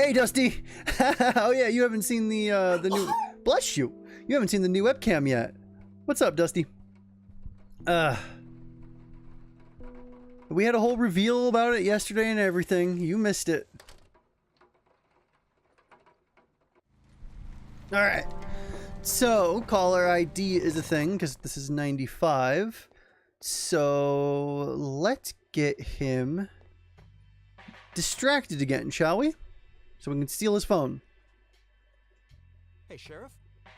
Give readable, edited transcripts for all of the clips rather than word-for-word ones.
Hey, Dusty. Oh yeah, you haven't seen the new. Bless you. You haven't seen the new webcam yet. What's up, Dusty? We had a whole reveal about it yesterday and everything. You missed it. All right. So caller ID is a thing because this is 95. So let's get him distracted again, shall we? So we can steal his phone. Hey, Sheriff.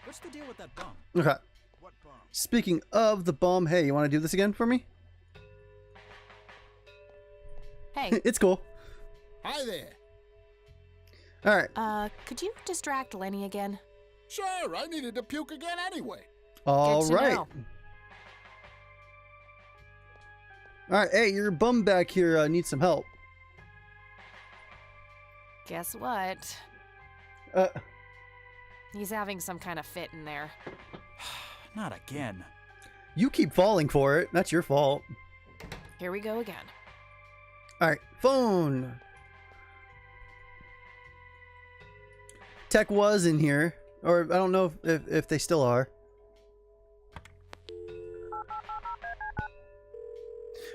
What's the deal with that bomb? Okay. What bomb? Speaking of the bomb, hey, you want to do this again for me? Hey. It's cool. Hi there. All right. Could you distract Lenny again? Sure, I needed to puke again anyway. All Good to right. know. All right. Hey, your bum back here needs some help. Guess what? Uh, He's having some kind of fit in there. Not again. you keep falling for it. That's your fault. Here we go again. All right. Phone. Tech was in here, or I don't know if they still are.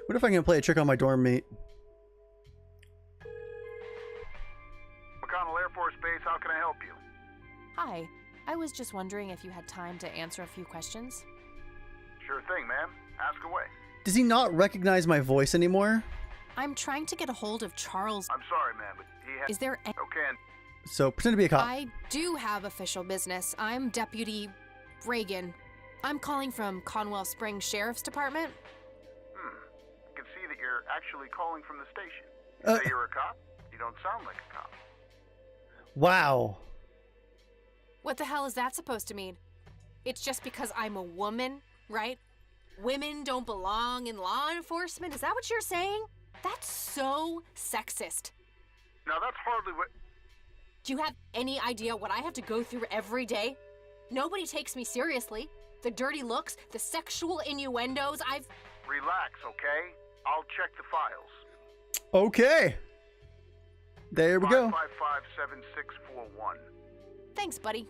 What if I can play a trick on my dorm mate? McConnell Air Force Base, how can I help you? Hi. I was just wondering if you had time to answer a few questions. Sure thing, ma'am. Ask away. Does he not recognize my voice anymore? I'm trying to get a hold of Charles. I'm sorry, ma'am, but he has... Is there any... Okay, and So pretend to be a cop. I do have official business. I'm Deputy Reagan. I'm calling from Conwell Springs Sheriff's Department. I can see that you're actually calling from the station. Uh. Say you're a cop? You don't sound like a cop. Wow. What the hell is that supposed to mean? It's just because I'm a woman, right? Women don't belong in law enforcement? Is that what you're saying? That's so sexist. Now, that's hardly what... Do you have any idea what I have to go through every day? Nobody takes me seriously. The dirty looks, the sexual innuendos, Relax, okay? I'll check the files. Okay. There we go. 555-7641. Thanks, buddy.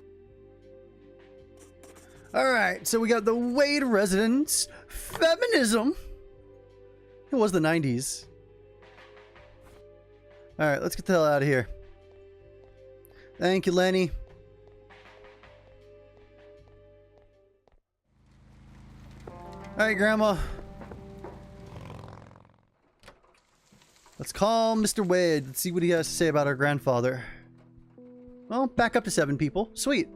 All right, so we got the Wade residence, feminism. It was the 90s. All right, let's get the hell out of here. Thank you, Lenny. All right, Grandma. Let's call Mr. Wade. Let's see what he has to say about our grandfather. Well, back up to 7 people. Sweet.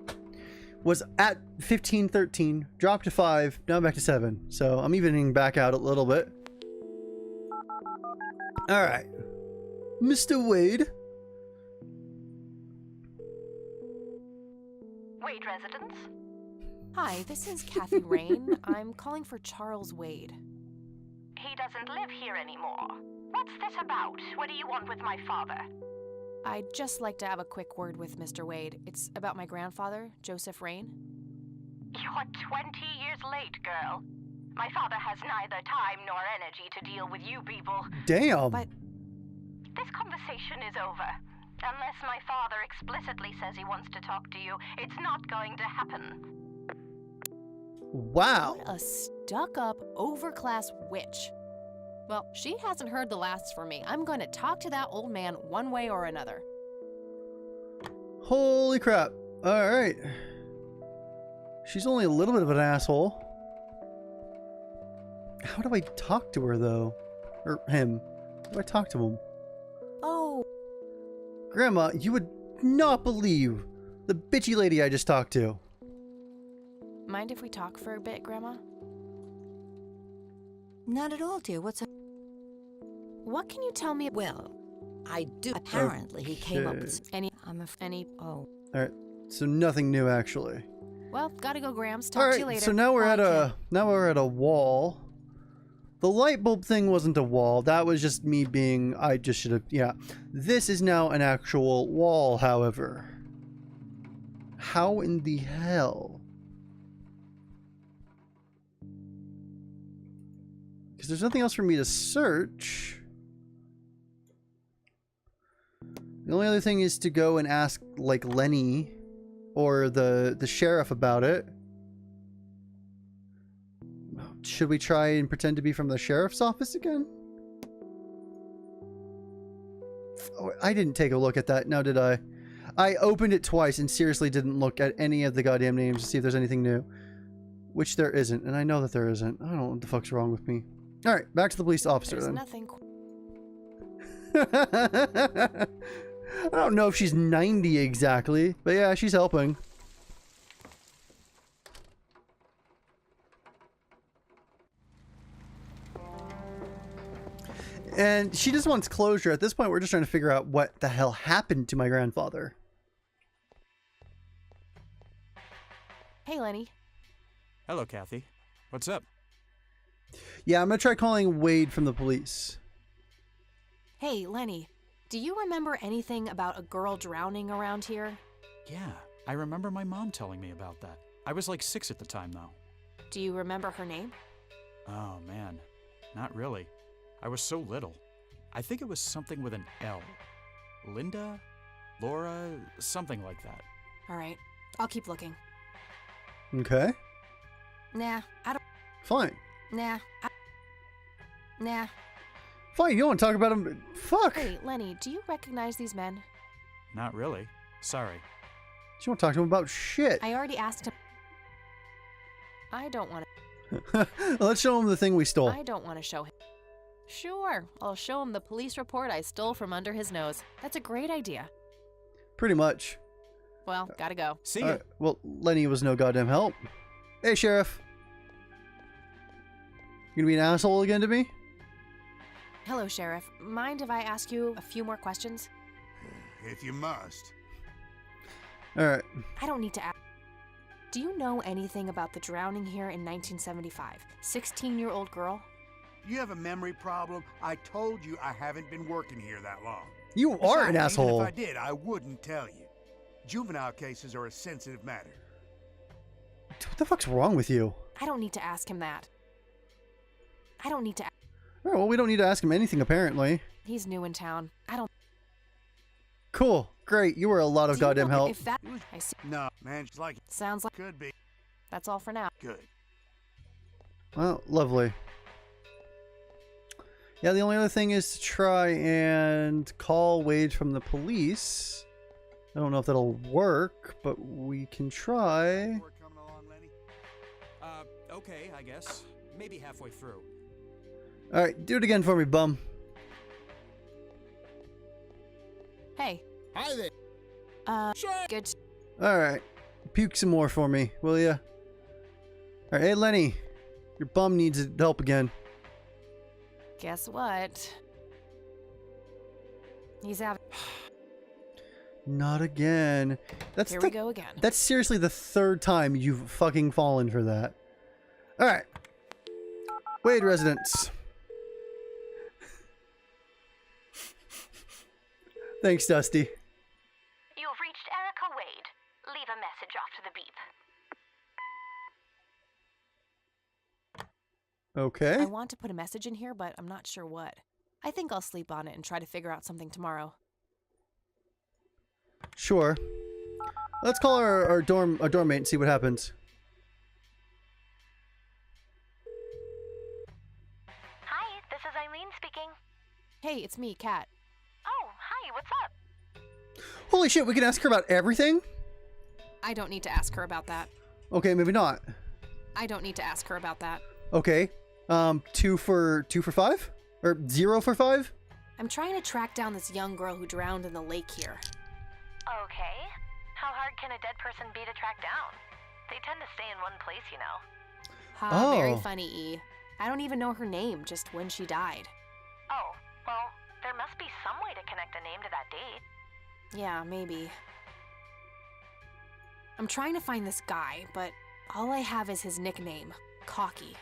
Was at 1513, dropped to 5, now back to 7. So I'm evening back out a little bit. All right. Mr. Wade. Wade residence? Hi, this is Kathy Rain. I'm calling for Charles Wade. He doesn't live here anymore. What's this about? What do you want with my father? I'd just like to have a quick word with Mr. Wade. It's about my grandfather, Joseph Rain. You're 20 years late, girl. My father has neither time nor energy to deal with you people. Damn. But This conversation is over. Unless my father explicitly says he wants to talk to you, it's not going to happen. Wow. what a stuck-up, overclass witch. Well, she hasn't heard the last from me. I'm going to talk to that old man one way or another. Holy crap. All right. She's only a little bit of an asshole. How do I talk to her, though? Or him. How do I talk to him? Oh, Grandma, you would not believe the bitchy lady I just talked to. mind if we talk for a bit, Grandma? Not at all, dear. What's up? What can you tell me? Well, I do. Apparently, he came up with Any? any. Oh, All right. So nothing new, actually. Well, gotta go, Grams. Talk All to you right. later. So now we're at Bye, a wall. The light bulb thing wasn't a wall. That was just me being. I just should have. Yeah. This is now an actual wall. However, how in the hell? Because there's nothing else for me to search. The only other thing is to go and ask, like, Lenny or the sheriff about it. Should we try and pretend to be from the sheriff's office again? Oh, I didn't take a look at that, now did I? I opened it twice and seriously didn't look at any of the goddamn names to see if there's anything new. Which there isn't, and I know that there isn't. I don't know what the fuck's wrong with me. Alright, back to the police officer There's then. nothing. I don't know if she's 90 exactly, but yeah, she's helping. And she just wants closure. At this point, we're just trying to figure out what the hell happened to my grandfather. Hey, Lenny. Hello, Kathy. What's up? Yeah, I'm gonna try calling Wade from the police. Hey, Lenny. Do you remember anything about a girl drowning around here? Yeah, I remember my mom telling me about that. I was like 6 at the time, though. Do you remember her name? Oh, man. Not really. I was so little. I think it was something with an L. Linda? Laura? Something like that. All right. I'll keep looking. Okay. Nah, I don't. Fine. Nah. Nah. Fine, you don't want to talk about him. Fuck. Hey, Lenny, do you recognize these men? Not really. Sorry. You want to talk to him about shit. I already asked him. I don't want to. Let's show him the thing we stole. I don't want to show him. Sure, I'll show him the police report I stole from under his nose. That's a great idea. Pretty much. Well, gotta go. See ya. Well, Lenny was no goddamn help. Hey, Sheriff. You gonna be an asshole again to me? Hello, Sheriff. Mind if I ask you a few more questions? If you must. Alright. I don't need to ask. Do you know anything about the drowning here in 1975? 16-year-old girl? You have a memory problem? I told you I haven't been working here that long. You are an Besides, asshole. Even if I did, I wouldn't tell you. Juvenile cases are a sensitive matter. What the fuck's wrong with you? I don't need to ask him that. I don't need to. Oh, well, we don't need to ask him anything, apparently. He's new in town. I don't. Cool. Great. You were a lot of Do you goddamn know help. If that. I see. No, man, just like it Sounds like. could be. That's all for now. Good. Well, lovely. Yeah, the only other thing is to try and call Wade from the police. I don't know if that'll work, but we can try. Work coming along, Lenny? Okay, I guess. Maybe halfway through. Alright, do it again for me, bum. Hey. Hi there. Good. Alright. Puke some more for me, will ya? Alright, hey Lenny. Your bum needs help again. Guess what? He's out. Not again. That's Here we go again. That's seriously the third time you've fucking fallen for that. Alright. Wade residence. Thanks, Dusty. You've reached Erica Wade. Leave a message after the beep. Okay. I want to put a message in here, but I'm not sure what. I think I'll sleep on it and try to figure out something tomorrow. Sure. Let's call our dorm mate and see what happens. Hi, this is Eileen speaking. Hey, it's me, Kat. Oh, hi, what's up? Holy shit, we can ask her about everything? I don't need to ask her about that. Okay, maybe not. I don't need to ask her about that. Okay. 2 for 5? Or 0 for 5? I'm trying to track down this young girl who drowned in the lake here. Okay. How hard can a dead person be to track down? They tend to stay in one place, you know. Ha, very Oh. funny, E. I don't even know her name, just when she died. Oh, well, there must be some way to connect a name to that date. Yeah, maybe. I'm trying to find this guy, but all I have is his nickname, Cocky.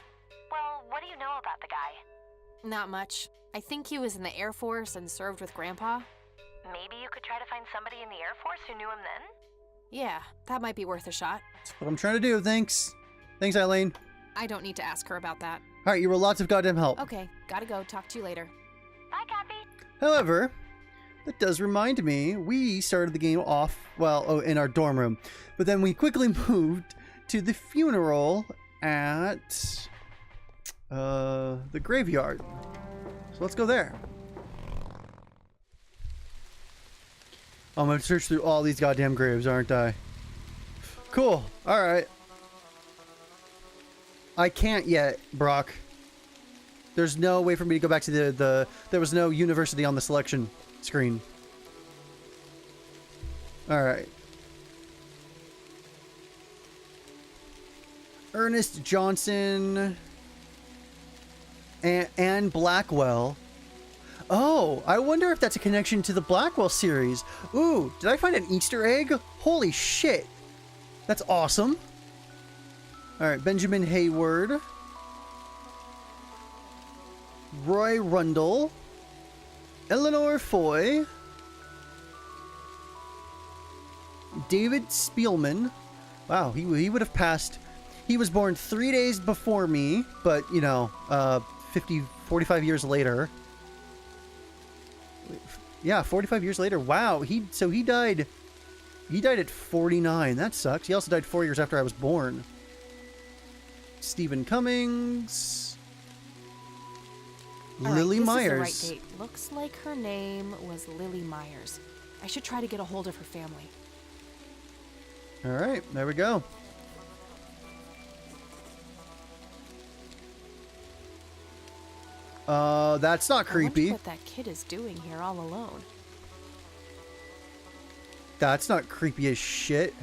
Well, what do you know about the guy? Not much. I think he was in the Air Force and served with Grandpa. Maybe you could try to find somebody in the Air Force who knew him then? Yeah, that might be worth a shot. That's what I'm trying to do, thanks. Thanks, Eileen. I don't need to ask her about that. Alright, you were lots of goddamn help. Okay, gotta go. Talk to you later. Bye, Kathy. However, That does remind me, we started the game off, well, in our dorm room. But then we quickly moved to the funeral at the graveyard. So let's go there. I'm gonna search through all these goddamn graves, aren't I? Cool. Alright. I can't yet, Brock. There's no way for me to go back to there was no university on the selection screen. Alright. Ernest Johnson and Blackwell. Oh, I wonder if that's a connection to the Blackwell series. Ooh, did I find an Easter egg? Holy shit. That's awesome. Alright, Benjamin Hayward. Roy Rundle. Eleanor Foy. David Spielman. Wow, he would have passed. He was born 3 days before me, but, you know, 45 years later. Yeah, 45 years later. Wow, he died at 49. That sucks. He also died 4 years after I was born. Stephen Cummings. All right, Lily this Myers. is the right date. Looks like her name was Lily Myers. I should try to get a hold of her family. All right, there we go. That's not creepy. I wonder what that kid is doing here all alone. That's not creepy as shit.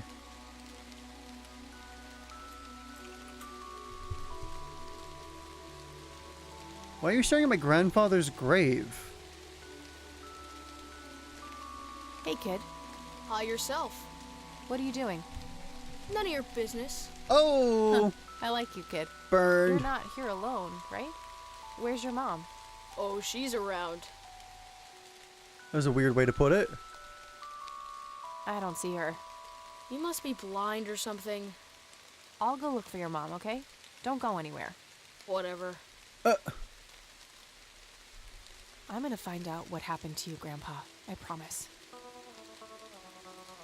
Why are you staring at my grandfather's grave? Hey, kid. Hi yourself. What are you doing? None of your business. Oh, I like you, kid. burned. You're not here alone, right? Where's your mom? Oh, she's around. That was a weird way to put it. I don't see her. You must be blind or something. I'll go look for your mom, okay? Don't go anywhere. Whatever. I'm gonna find out what happened to you, Grandpa. I promise.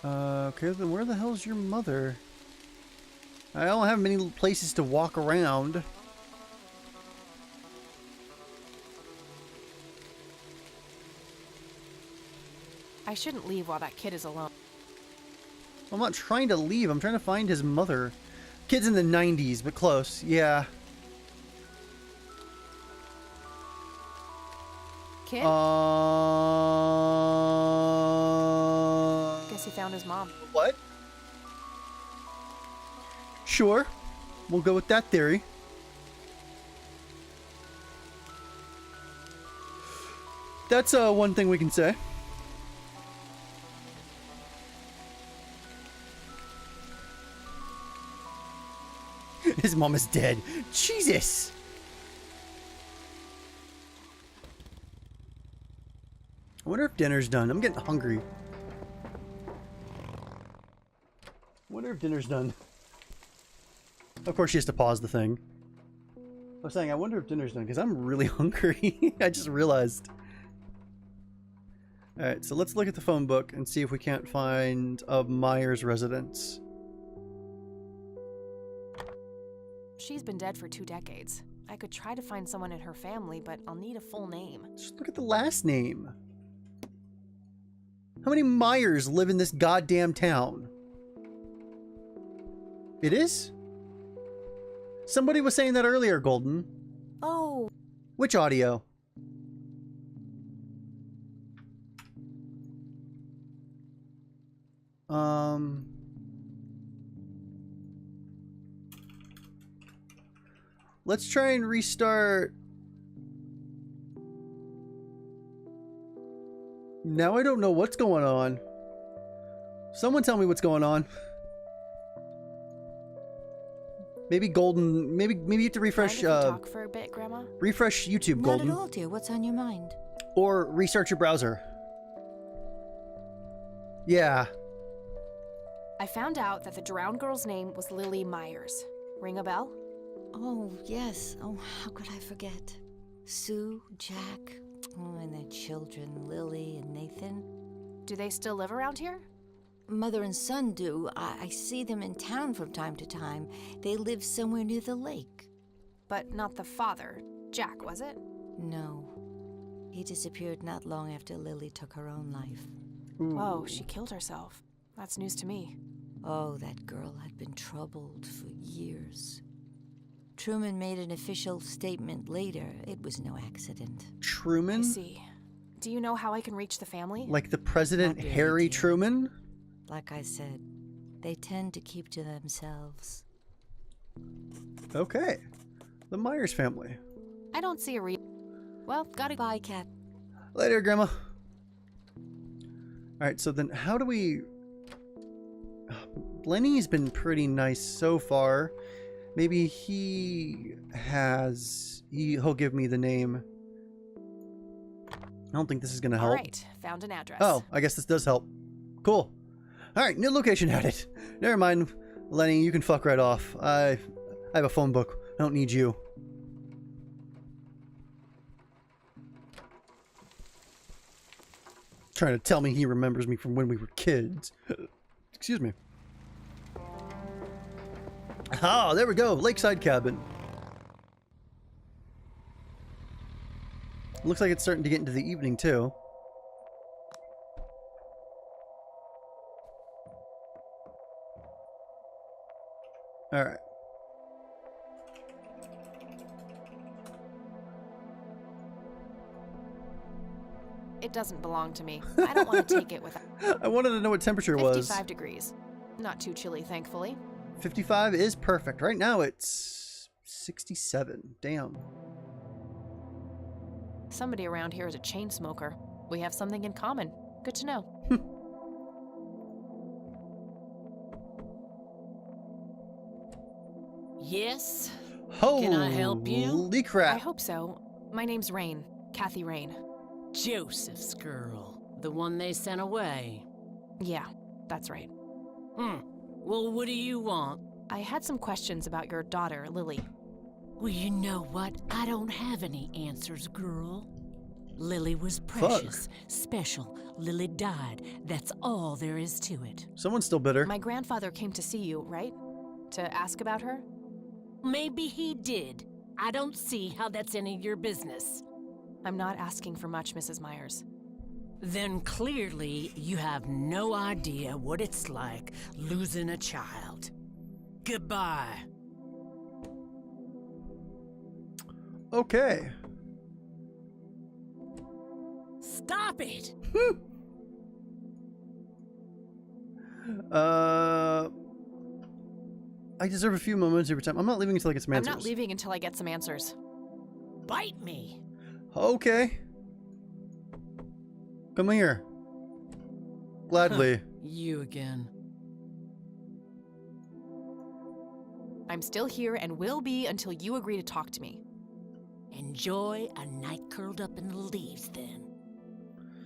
Okay, then where the hell's your mother? I don't have many places to walk around. I shouldn't leave while that kid is alone. I'm not trying to leave. I'm trying to find his mother. Kid's in the 90s, but close. Yeah. Kid? Guess he found his mom. What? Sure. We'll go with that theory. That's one thing we can say. His mom is dead. Jesus! I wonder if dinner's done. I'm getting hungry. I wonder if dinner's done. Of course she has to pause the thing. I was saying, I wonder if dinner's done, because I'm really hungry. I just realized. Alright, so let's look at the phone book and see if we can't find a Myers residence. She's been dead for 2 decades. I could try to find someone in her family, but I'll need a full name. Just look at the last name. How many Myers live in this goddamn town? It is? Somebody was saying that earlier, Golden. Oh, Which audio? Let's try and restart. Now I don't know what's going on. Someone tell me what's going on. Maybe Golden, maybe you have to refresh, mind if we talk for a bit, Grandma? refresh YouTube, Not Golden. at all, dear. What's on your mind? Or restart your browser. Yeah. I found out that the drowned girl's name was Lily Myers. Ring a bell? Oh, yes. Oh, how could I forget? Sue, Jack, Oh, and their children, Lily and Nathan. Do they still live around here? Mother and son do. I see them in town from time to time. They live somewhere near the lake. But not the father. Jack, was it? No. He disappeared not long after Lily took her own life. Whoa, she killed herself. That's news to me. Oh, that girl had been troubled for years. Truman made an official statement later. It was no accident. Truman? I see. Do you know how I can reach the family? Like the President Not really, Harry dear. Truman? Like I said, they tend to keep to themselves. Okay. The Myers family. I don't see a Well, gotta Bye, Cat. Later, Grandma. Alright, so then how do we... Lenny's been pretty nice so far. Maybe he'll give me the name. I don't think this is gonna help. All right, found an address. Oh, I guess this does help. Cool. Alright, new location added. Never mind, Lenny, you can fuck right off. I have a phone book. I don't need you. Trying to tell me he remembers me from when we were kids. Excuse me. Ah, there we go. Lakeside cabin. Looks like it's starting to get into the evening, too. Alright. It doesn't belong to me. I don't want to take it without I wanted to know what temperature it was. 55 degrees. Not too chilly, thankfully. 55 is perfect. Right now it's 67. Damn. Somebody around here is a chain smoker. We have something in common. Good to know. Yes? Holy Can I help you? crap. I hope so. My name's Rain. Kathy Rain. Joseph's girl. The one they sent away. Yeah, that's right. Well, what do you want? I had some questions about your daughter, Lily. Well, you know what? I don't have any answers, girl. Lily was precious, special. Lily died. That's all there is to it. Someone's still bitter. My grandfather came to see you, right? To ask about her? Maybe he did. I don't see how that's any of your business. I'm not asking for much, Mrs. Myers. Then clearly you have no idea what it's like losing a child. Goodbye. Okay. Stop it! I deserve a few moments every time. I'm not leaving until I get some answers. I'm not leaving until I get some answers. Bite me. Okay. Come here. Gladly. You again. I'm still here and will be until you agree to talk to me. Enjoy a night curled up in the leaves, then.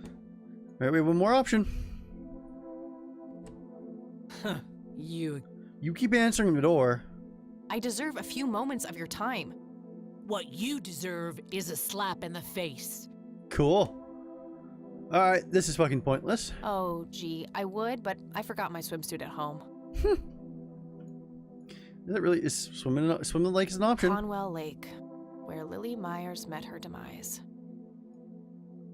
All right, we have one more option. You keep answering the door. I deserve a few moments of your time. What you deserve is a slap in the face. Cool. All right, this is fucking pointless. Oh, gee, I would, but I forgot my swimsuit at home. That really is swimming in the lake is an option. Conwell Lake, where Lily Myers met her demise.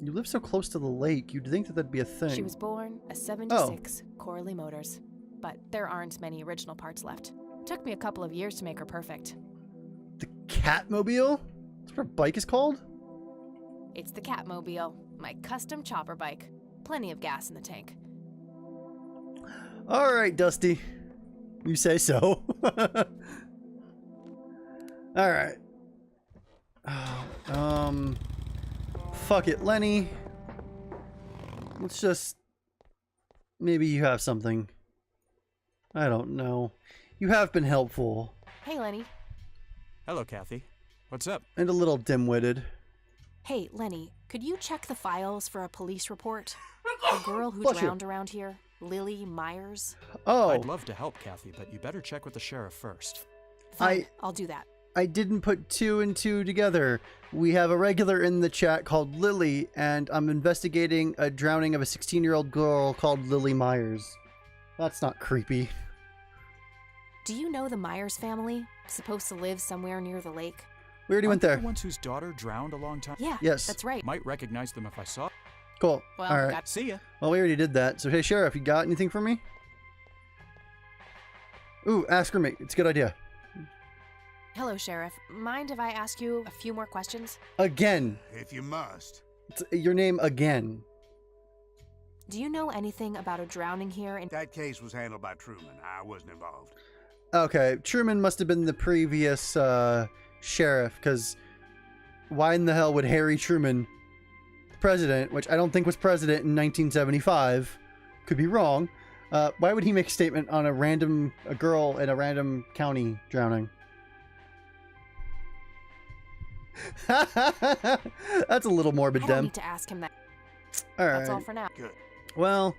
You live so close to the lake, you'd think that that'd be a thing. She was born a 76 Corley Motors, but there aren't many original parts left. Took me a couple of years to make her perfect. The Catmobile? That's what her bike is called? It's the Catmobile, my custom chopper bike. Plenty of gas in the tank. All right, Dusty. You say so. All right. Fuck it, Lenny. Let's just... Maybe you have something. I don't know. You have been helpful. Hey, Lenny. Hello, Kathy. What's up? And a little dim-witted. Hey, Lenny, could you check the files for a police report? A girl who Bless you. drowned around here, Lily Myers. Oh, I'd love to help, Kathy, but you better check with the sheriff first. Fine, I'll do that. I didn't put two and two together. We have a regular in the chat called Lily, and I'm investigating a drowning of a 16-year-old girl called Lily Myers. That's not creepy. Do you know the Myers family? Supposed to live somewhere near the lake? We already went there. The ones whose daughter drowned a long time. Yeah, Yes. that's right. Might recognize them if I saw. Cool. Well, All right. got- See ya. Well, we already did that. So, hey, Sheriff, you got anything for me? Ooh, ask her, mate. It's a good idea. Hello, Sheriff. Mind if I ask you a few more questions? Again. If you must. It's your name again. Do you know anything about a drowning here in... That case was handled by Truman. I wasn't involved. Okay, Truman must have been the previous sheriff, because why in the hell would Harry Truman, president, which I don't think was president in 1975, could be wrong, why would he make a statement on a girl in a random county drowning? That's a little morbid, I don't Dem. need to ask him that. All right. That's all for now. Good. Well,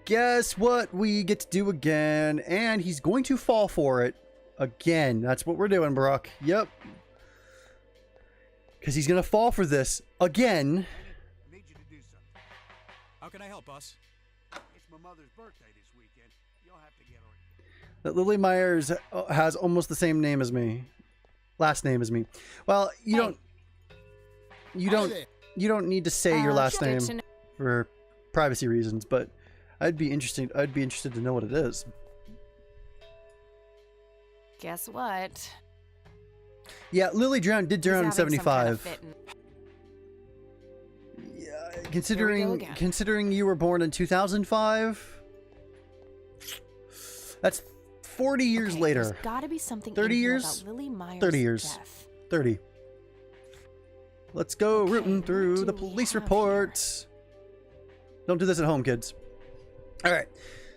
guess what we get to do again, and he's going to fall for it again. That's what we're doing, Brock. Yep. Because he's going to fall for this again. I need you to do something. How can I help, boss? It's my mother's birthday this weekend. You'll have to get her. That Lily Myers has almost the same name as me. Last name as me. Well, you don't need to say your last good name to know. for privacy reasons, but I'd be interested to know what it is. Guess what? Yeah, Lily did drown in He's having some kind 75. of fit and- Yeah, again. considering you were born in 2005, that's 40 years Okay, later. There's gotta be something 30 in here years? about Lily Myers' 30 years. death. 30. Let's go Okay, rooting what through do the we police have reports. Don't do this at home, kids. All right.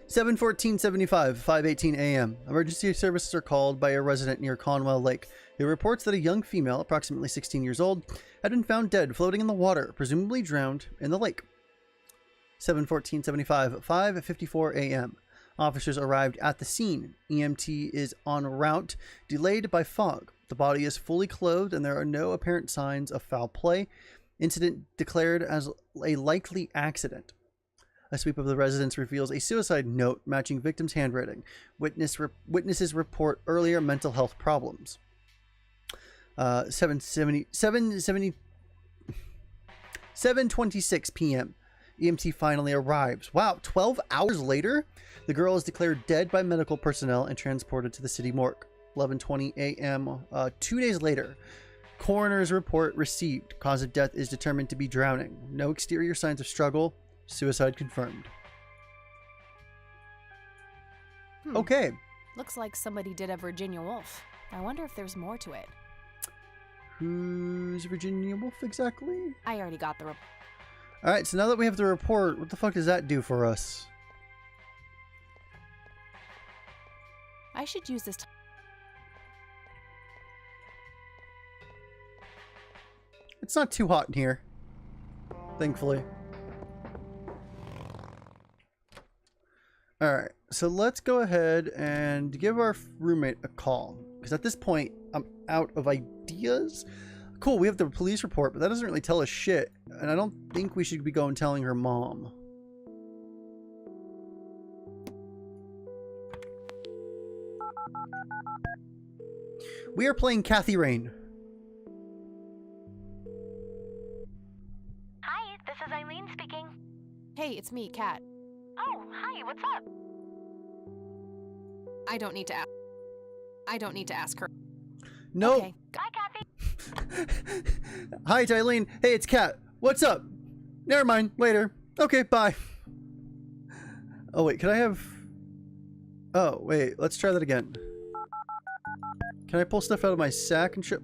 7:14:75, 5:18 a.m. Emergency services are called by a resident near Conwell Lake who reports that a young female, approximately 16 years old, had been found dead floating in the water, presumably drowned in the lake. 7:14:75, 5:54 a.m. Officers arrived at the scene. EMT is en route, delayed by fog. The body is fully clothed and there are no apparent signs of foul play. Incident declared as a likely accident. A sweep of the residence reveals a suicide note matching victim's handwriting. Witnesses report earlier mental health problems. 7:26 p.m. EMT finally arrives. Wow, 12 hours later? The girl is declared dead by medical personnel and transported to the city morgue. 11:20 a.m. 2 days later. Coroner's report received. Cause of death is determined to be drowning. No exterior signs of struggle. Suicide confirmed. Okay. Looks like somebody did a Virginia Woolf. I wonder if there's more to it. Who's Virginia Woolf exactly? I already got the Alright, so now that we have the report, what the fuck does that do for us? I should use this It's not too hot in here. Thankfully. Alright, so let's go ahead and give our roommate a call. Because at this point, I'm out of ideas. Cool, we have the police report, but that doesn't really tell us shit. And I don't think we should be going telling her mom. We are playing Kathy Rain. Hi, this is Eileen speaking. Hey, it's me, Kat. Oh, hi, what's up? I don't need to ask her. Nope. Okay. Hi, Kathy. Hi, it's Eileen. Hey, it's Kat. What's up? Never mind. Later. Okay, bye. Oh, wait. Can I have... Oh, wait. Let's try that again. Can I pull stuff out of my sack and show...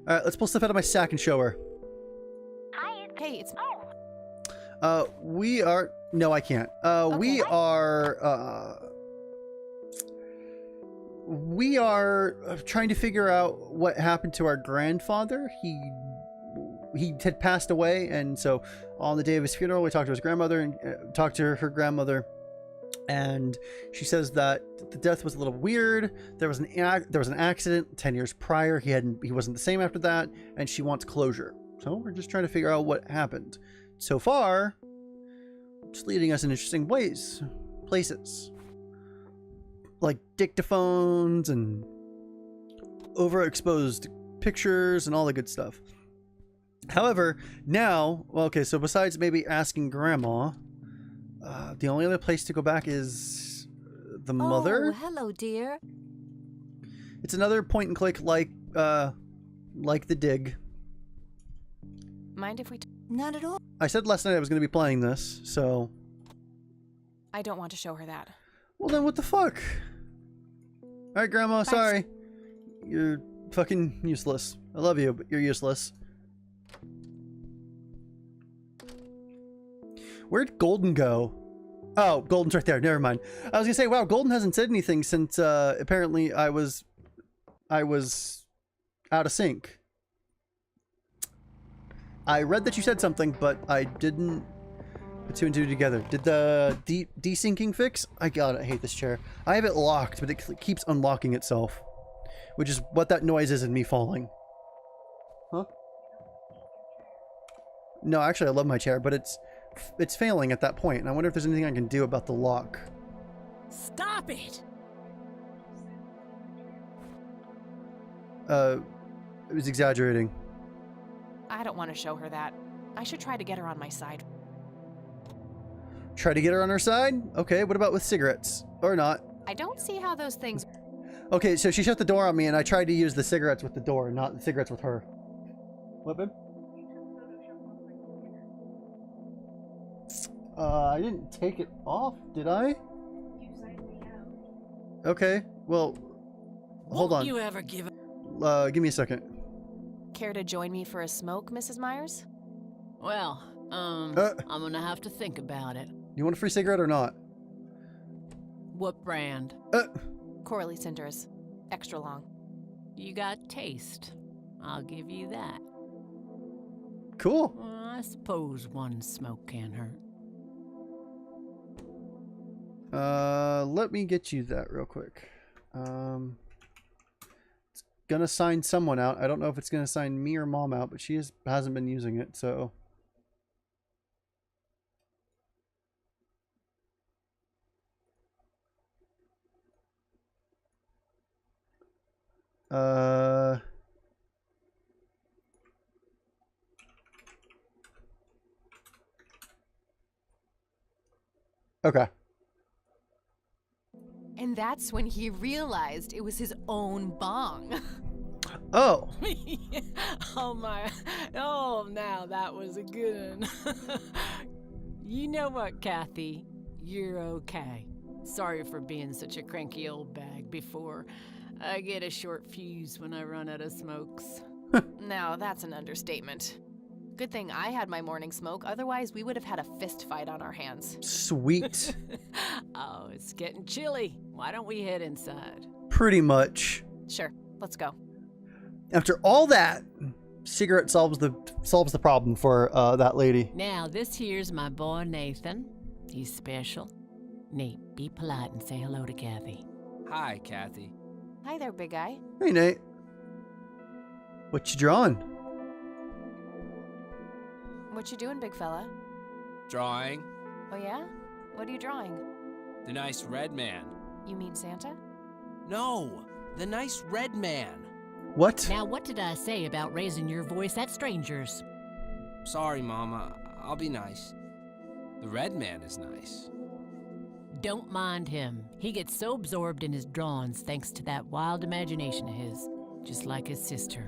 Alright, let's pull stuff out of my sack and show her. Hi. Hey, it's We are... No, I can't. We are trying to figure out what happened to our grandfather. He had passed away, and so on the day of his funeral, we talked to his grandmother and talked to her grandmother. And she says that the death was a little weird. There was an accident 10 years prior. He wasn't the same after that, and she wants closure. So we're just trying to figure out what happened. So far, it's leading us in interesting places. Like dictaphones and overexposed pictures and all the good stuff. However, now, well, okay, so besides maybe asking Grandma, the only other place to go back is the mother. Oh, hello, dear. It's another point and click like the dig. Mind if we... Not at all. I said last night I was going to be playing this, so... I don't want to show her that. Well then what the fuck? Alright, Grandma, Bye. sorry. You're fucking useless. I love you, but you're useless. Where'd Golden go? Oh, Golden's right there. Never mind. I was gonna say, wow, Golden hasn't said anything since apparently I was out of sync. I read that you said something, but I didn't put two and two together. Did the desyncing fix? I hate this chair. I have it locked, but it keeps unlocking itself, which is what that noise is in me falling. Huh? No, actually, I love my chair, but it's failing at that point, and I wonder if there's anything I can do about the lock. Stop it! It was exaggerating. I don't want to show her that. I should try to get her on my side. Try to get her on her side? Okay, what about with cigarettes? Or not? I don't see how those things... Okay, so she shut the door on me, and I tried to use the cigarettes with the door, not the cigarettes with her. What, babe? I didn't take it off, did I? You signed me out. Okay, well, hold on. Won't you ever give Give me a second. Care to join me for a smoke, Mrs. Myers? Well, I'm gonna have to think about it. You want a free cigarette or not? What brand? Corley Cinders. Extra long. You got taste. I'll give you that. Cool. Well, I suppose one smoke can't hurt. Let me get you that real quick. It's gonna sign someone out. I don't know if it's gonna sign me or Mom out, but she hasn't been using it, so. Okay. And that's when he realized it was his own bong. Oh. Oh my. Oh, now that was a good one. You know what, Kathy? You're okay. Sorry for being such a cranky old bag before. I get a short fuse when I run out of smokes. Now, that's an understatement. Good thing I had my morning smoke, otherwise we would have had a fist fight on our hands. Sweet. Oh, it's getting chilly. Why don't we head inside? Pretty much. Sure, let's go. After all that, cigarette solves the problem for that lady. Now, this here's my boy Nathan. He's special. Nate, be polite and say hello to Kathy. Hi, Kathy. Hi there, big guy. Hey, Nate. What you drawing? What you doing, big fella? Drawing Oh yeah? What are you drawing? the nice red man. You mean Santa? No, the nice red man. What? Now, what did I say about raising your voice at strangers? Sorry, Mama. I'll be nice. The red man is nice. Don't mind him. He gets so absorbed in his drawings thanks to that wild imagination of his, just like his sister.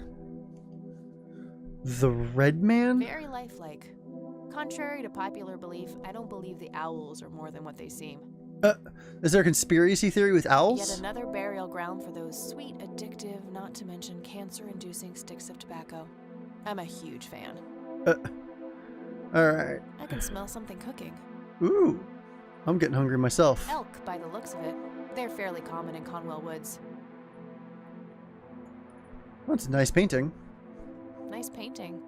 The Red Man? Very lifelike. Contrary to popular belief, I don't believe the owls are more than what they seem. Is there a conspiracy theory with owls? Yet another burial ground for those sweet, addictive, not to mention cancer-inducing sticks of tobacco. I'm a huge fan. Alright. I can smell something cooking. Ooh. I'm getting hungry myself. Elk, by the looks of it. They're fairly common in Conwell Woods. That's a nice painting. Nice painting.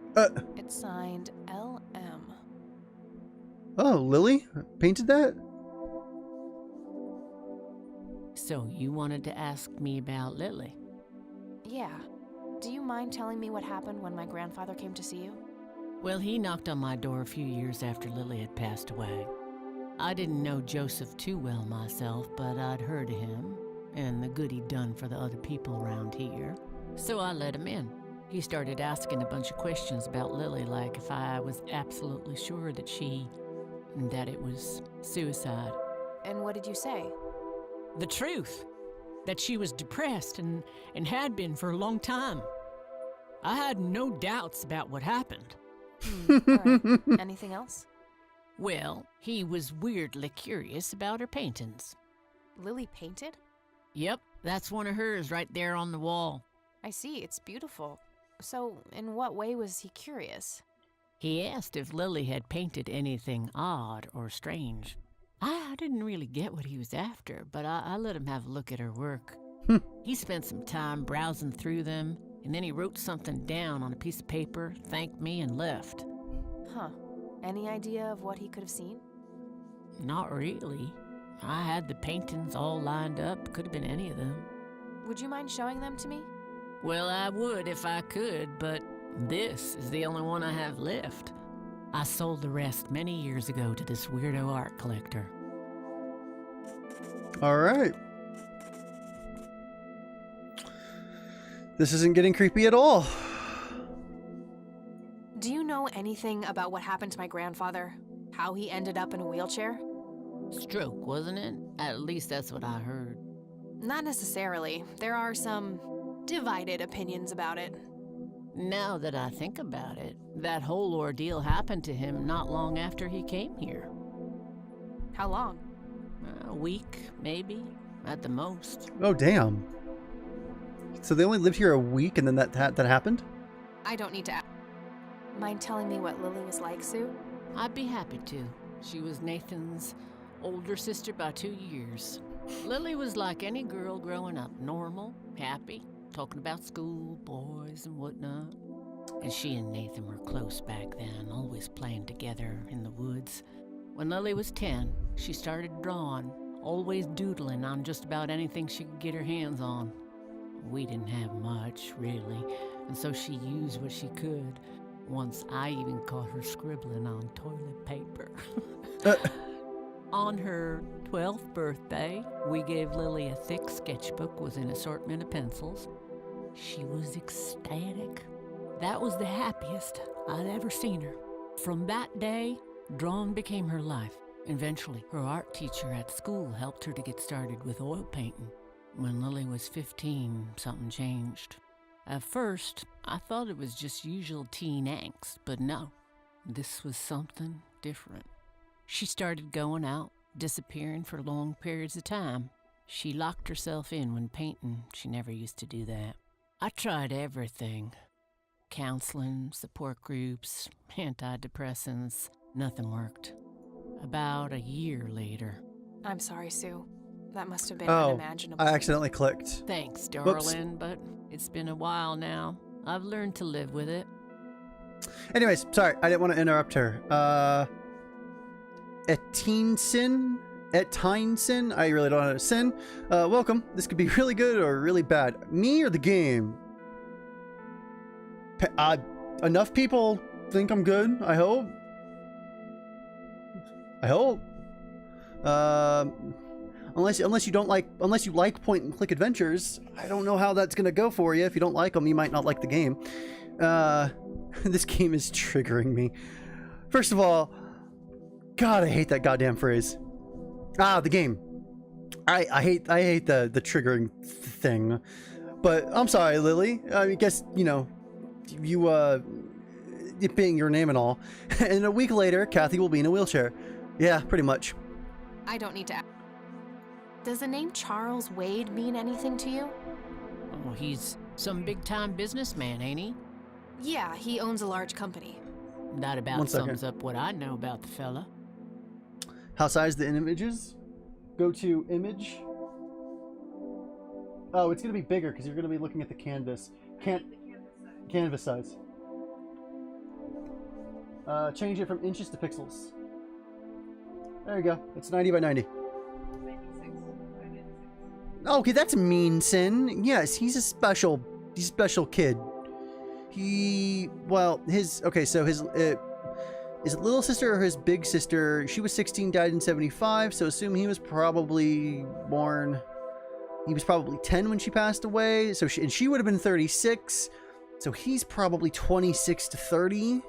It's signed LM. Oh, Lily painted that? So you wanted to ask me about Lily? Yeah. Do you mind telling me what happened when my grandfather came to see you? Well, he knocked on my door a few years after Lily had passed away. I didn't know Joseph too well myself, but I'd heard of him and the good he'd done for the other people around here. So I let him in. He started asking a bunch of questions about Lily, like if I was absolutely sure that it was suicide. And what did you say? The truth. That she was depressed and had been for a long time. I had no doubts about what happened. All right. Anything else? Well, he was weirdly curious about her paintings. Lily painted? Yep, that's one of hers right there on the wall. I see, it's beautiful. So, in what way was he curious? He asked if Lily had painted anything odd or strange. I didn't really get what he was after, but I let him have a look at her work. He spent some time browsing through them, and then he wrote something down on a piece of paper, thanked me, and left. Huh. Any idea of what he could have seen? Not really. I had the paintings all lined up. Could have been any of them. Would you mind showing them to me? Well, I would if I could, but this is the only one I have left. I sold the rest many years ago to this weirdo art collector. All right. This isn't getting creepy at all. Do you know anything about what happened to my grandfather? How he ended up in a wheelchair? Stroke, wasn't it? At least that's what I heard. Not necessarily. There are some divided opinions about it. Now that I think about it, that whole ordeal happened to him not long after he came here. How long? A week, maybe, at the most. Oh, damn. So they only lived here a week and then that happened? I don't need to ask. Mind telling me what Lily was like, Sue? I'd be happy to. She was Nathan's older sister by 2 years. Lily was like any girl growing up, normal, happy, talking about school, boys, and whatnot. And she and Nathan were close back then, always playing together in the woods. When Lily was 10, she started drawing, always doodling on just about anything she could get her hands on. We didn't have much, really, and so she used what she could. Once I even caught her scribbling on toilet paper. On her 12th birthday, we gave Lily a thick sketchbook with an assortment of pencils. She was ecstatic. That was the happiest I'd ever seen her. From that day, drawing became her life. Eventually, her art teacher at school helped her to get started with oil painting. When Lily was 15, something changed. At first, I thought it was just usual teen angst, but no, this was something different. She started going out, disappearing for long periods of time. She locked herself in when painting. She never used to do that. I tried everything. Counseling, support groups, antidepressants. Nothing worked. About a year later. I'm sorry, Sue. That must have been unimaginable. I accidentally clicked. Thanks, darling, but it's been a while now. I've learned to live with Anyways, sorry, I didn't want to interrupt her. Eteinsin? I really don't know how to sin. Welcome. This could be really good or really bad. Me or the game? Enough people think I'm good, I hope. Unless you like point and click adventures, I don't know how that's gonna go for you. If you don't like them, you might not like the game. This game is triggering me. First of all, God, I hate that goddamn phrase. The game. I hate the triggering thing. But I'm sorry, Lily. I guess, you know, you it being your name and all. And a week later, Kathy will be in a wheelchair. Yeah, pretty much. I don't need to ask. Does the name Charles Wade mean anything to you? Oh, he's some big-time businessman, ain't he? Yeah, he owns a large company. That about sums up what I know about the fella. How size the images? Go to image. Oh, it's going to be bigger because you're going to be looking at the canvas. Canvas size. Change it from inches to pixels. There you go. It's 90 by 90. Okay, that's mean, Sin. Yes, he's a special kid. His little sister or his big sister, she was 16, died in 75, so assume he was probably 10 when she passed away, so she would have been 36, so he's probably 26 to 30.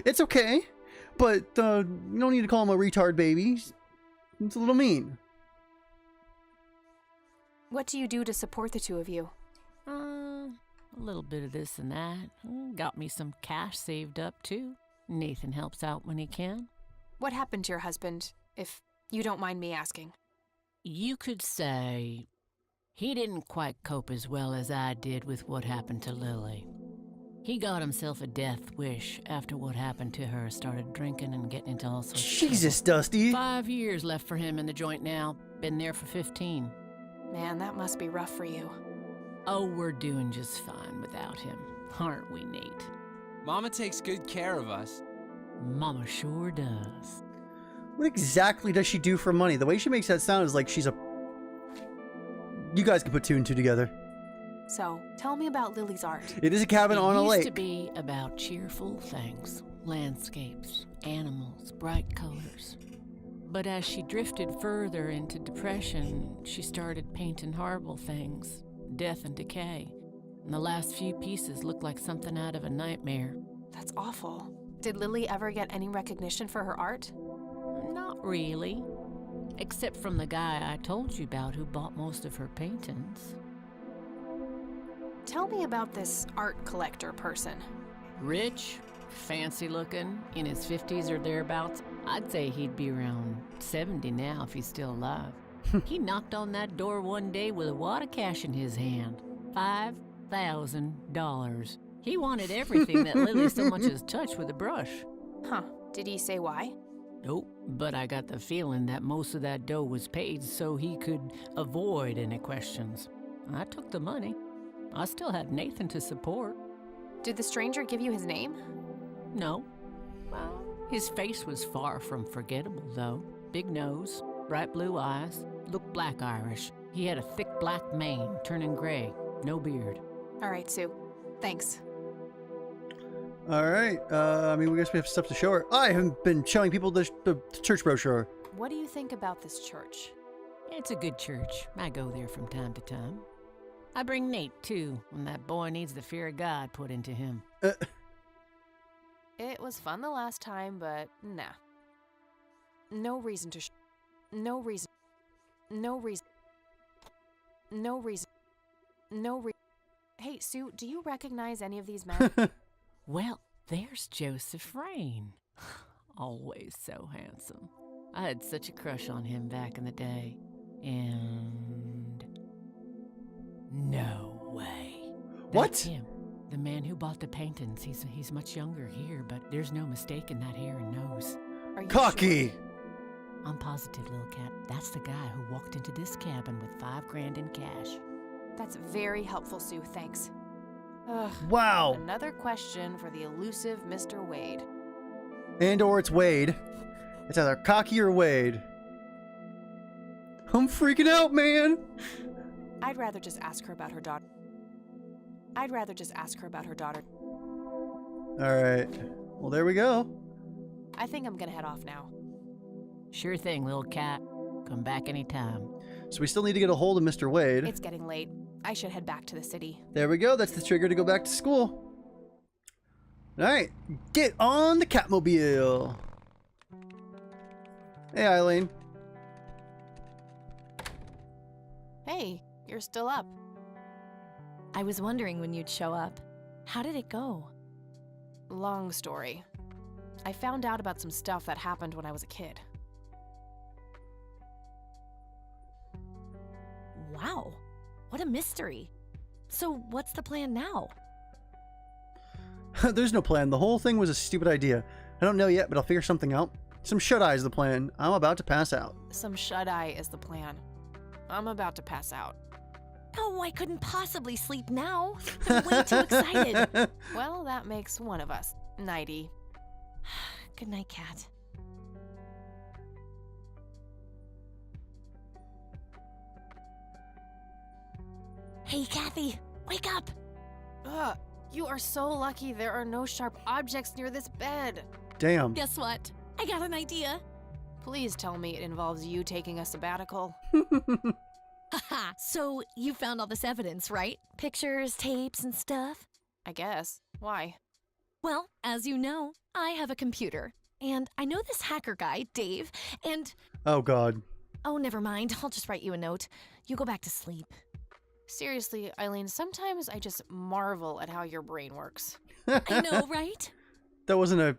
It's okay, but you don't need to call him a retard baby. It's a little mean. What do you do to support the two of you? A little bit of this and that. Got me some cash saved up, too. Nathan helps out when he can. What happened to your husband, if you don't mind me asking? You could say he didn't quite cope as well as I did with what happened to Lily. He got himself a death wish after what happened to her, started drinking and getting into all sorts of Jesus, Dusty. 5 years left for him in the joint now. Been there for 15. Man, that must be rough for you. Oh, we're doing just fine without him, aren't we, Nate? Mama takes good care of us. Mama sure does. What exactly does she do for money? The way she makes that sound is like she's a... You guys can put two and two together. So, tell me about Lily's art. It is a cabin on a lake. It used to be about cheerful things, landscapes, animals, bright colors. But as she drifted further into depression, she started painting horrible things, death and decay. And the last few pieces look like something out of a nightmare. That's awful. Did Lily ever get any recognition for her art? Not really. Except from the guy I told you about who bought most of her paintings. Tell me about this art collector person. Rich, fancy looking, in his 50s or thereabouts. I'd say he'd be around 70 now if he's still alive. He knocked on that door one day with a wad of cash in his hand. $5,000. He wanted everything that Lily so much as touched with a brush. Huh. Did he say why? Nope, but I got the feeling that most of that dough was paid so he could avoid any questions. I took the money. I still had Nathan to support. Did the stranger give you his name? No. Well, his face was far from forgettable, though. Big nose, bright blue eyes, looked black Irish. He had a thick black mane, turning gray, no beard. All right, Sue. Thanks. All right. I guess we have stuff to show her. I haven't been showing people the church brochure. What do you think about this church? It's a good church. I go there from time to time. I bring Nate, too, when that boy needs the fear of God put into him. It was fun the last time, but nah. No reason to No reason. Hey, Sue, do you recognize any of these men? Well, there's Joseph Rain. Always so handsome. I had such a crush on him back in the day. And... no way. What? That's him. The man who bought the paintings. He's much younger here, but there's no mistake in that hair and nose. Are you Cocky! sure? I'm positive, little cat. That's the guy who walked into this cabin with $5,000 in cash. That's very helpful, Sue. Thanks. Ugh, Wow. another question for the elusive Mr. Wade. And or it's Wade. It's either Cocky or Wade. I'm freaking out, man. I'd rather just ask her about her daughter. All right. Well, there we go. I think I'm gonna head off now. Sure thing, little cat. Come back anytime. So we still need to get a hold of Mr. Wade. It's getting late. I should head back to the city. There we go. That's the trigger to go back to school. All right. Get on the Catmobile. Hey, Eileen. Hey, you're still up. I was wondering when you'd show up. How did it go? Long story. I found out about some stuff that happened when I was a kid. Wow, what a mystery. So what's the plan now? There's no plan. The whole thing was a stupid idea. I don't know yet, but I'll figure something out. Some shut-eye is the plan. I'm about to pass out. Some shut-eye is the plan. I'm about to pass out. No, I couldn't possibly sleep now. I'm way too excited. Well, that makes one of us. Nighty. Good night, Cat. Hey, Kathy, wake up! Ugh, you are so lucky there are no sharp objects near this bed. Damn. Guess what? I got an idea. Please tell me it involves you taking a sabbatical. Haha, so you found all this evidence, right? Pictures, tapes, and stuff? I guess. Why? Well, as you know, I have a computer. And I know this hacker guy, Dave, and... Oh, God. Oh, never mind. I'll just write you a note. You go back to sleep. Seriously, Eileen, sometimes I just marvel at how your brain works. I know, right? That wasn't a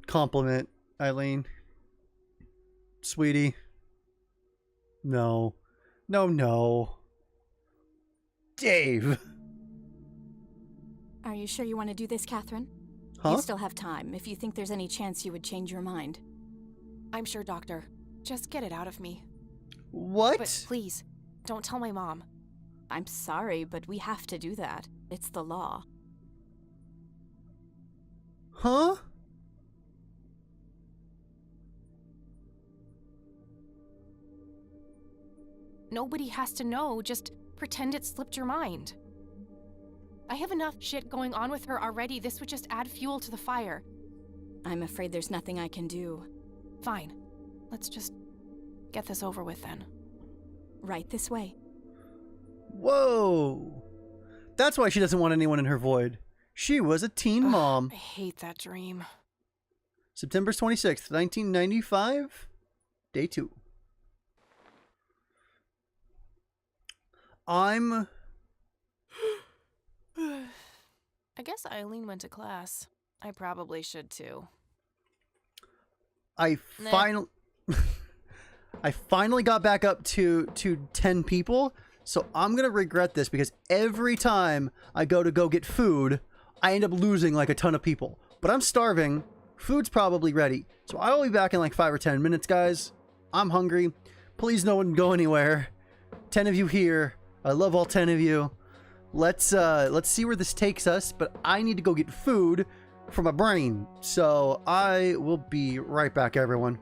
compliment, Eileen. Sweetie. No. No, no. Dave. Are you sure you want to do this, Catherine? Huh? You still have time, if you think there's any chance you would change your mind. I'm sure, Doctor. Just get it out of me. What? But please, don't tell my mom. I'm sorry, but we have to do that. It's the law. Huh? Nobody has to know. Just pretend it slipped your mind. I have enough shit going on with her already. This would just add fuel to the fire. I'm afraid there's nothing I can do. Fine. Let's just get this over with then. Right this way. Whoa. That's why she doesn't want anyone in her void. She was a teen mom. I hate that dream. September 26th, 1995. Day 2. I guess Eileen went to class. I probably should too. I finally got back up to 10 people, so I'm gonna regret this because every time I go get food, I end up losing like a ton of people. But I'm starving. Food's probably ready, so I will be back in like 5 or 10 minutes, guys. I'm hungry. Please, no one go anywhere. 10 of you here. I love all 10 of you. Let's see where this takes us, but I need to go get food for my brain. So I will be right back, everyone.